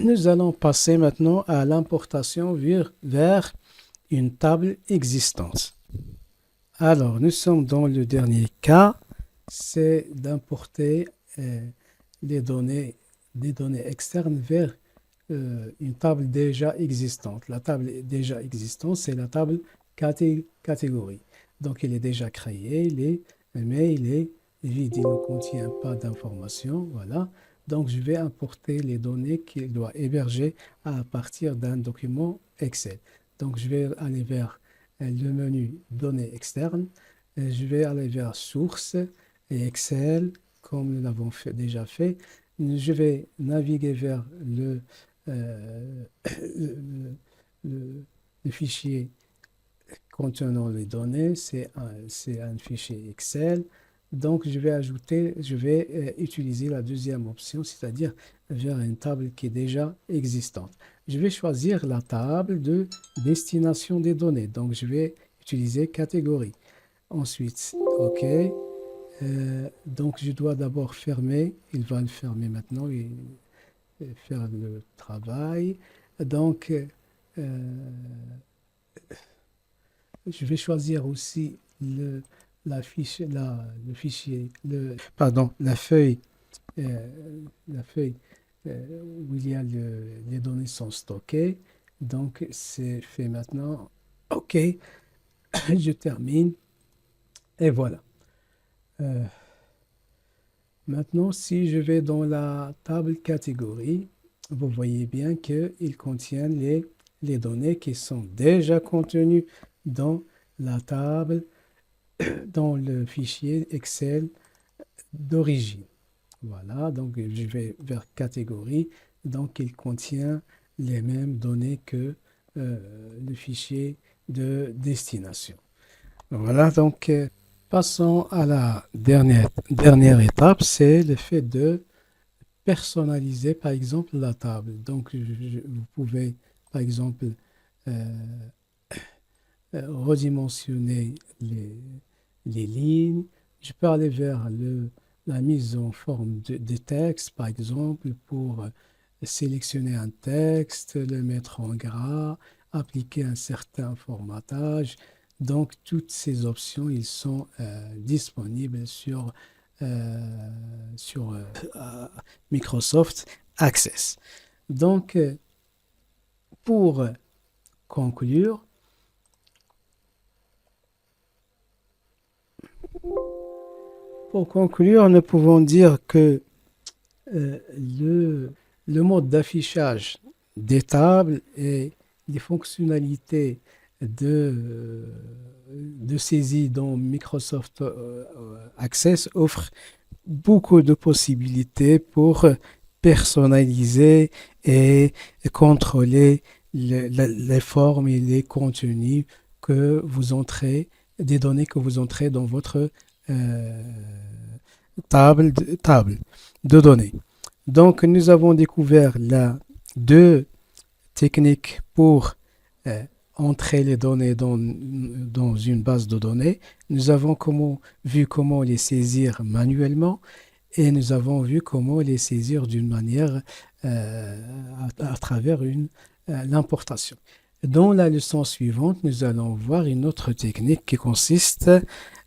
Nous allons passer maintenant à l'importation vers une table existante. Alors, nous sommes dans le dernier cas, c'est d'importer euh, les données, des données externes vers une table déjà existante. La table déjà existante, c'est la table catégorie. Donc, il est déjà créé, mais il est vide, il ne contient pas d'informations. Voilà. Donc, je vais importer les données qu'il doit héberger à partir d'un document Excel. Donc, je vais aller vers le menu données externes. Je vais aller vers source et Excel, comme nous l'avons déjà fait. Je vais naviguer vers euh, le, le- le fichier contenant les données, c'est un fichier Excel. Donc, je vais utiliser la deuxième option, c'est-à-dire vers une table qui est déjà existante. Je vais choisir la table de destination des données. Donc, je vais utiliser catégorie. Ensuite, OK. Donc, je dois d'abord fermer. Il va le fermer maintenant et faire le travail. Donc, je vais choisir aussi le fichier, pardon, la feuille où il y a les données sont stockées. Donc, c'est fait maintenant. OK, je termine. Et voilà. Euh, Maintenant, si je vais dans la table catégorie, vous voyez bien qu'il contient les données qui sont déjà contenues dans la table, dans le fichier Excel d'origine. Voilà, donc je vais vers catégorie. Donc, il contient les mêmes données que le fichier de destination. Voilà, donc passons à la dernière étape, c'est le fait de personnaliser, par exemple, la table. Donc, vous pouvez, par exemple, euh, redimensionner les lignes. Je peux aller vers la mise en forme de texte, par exemple, pour sélectionner un texte, le mettre en gras, appliquer un certain formatage. Donc, toutes ces options, ils sont disponibles sur Microsoft Access. Donc, pour conclure, nous pouvons dire que le mode d'affichage des tables et les fonctionnalités de, de saisie dans Microsoft Access offrent beaucoup de possibilités pour personnaliser et contrôler les formes et les contenus que vous entrez, des données que vous entrez dans votre euh, table de données. Donc, nous avons découvert là deux techniques pour euh, entrer les données dans une base de données. Nous avons vu comment les saisir manuellement et nous avons vu comment les saisir d'une manière à travers l'importation. Dans la leçon suivante, nous allons voir une autre technique qui consiste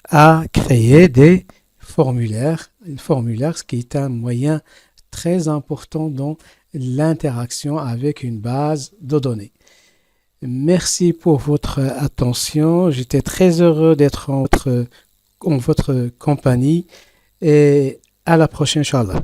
à créer des formulaires. Un formulaire, ce qui est un moyen très important dans l'interaction avec une base de données. Merci pour votre attention. J'étais très heureux d'être en votre compagnie et à la prochaine, Inch'Allah.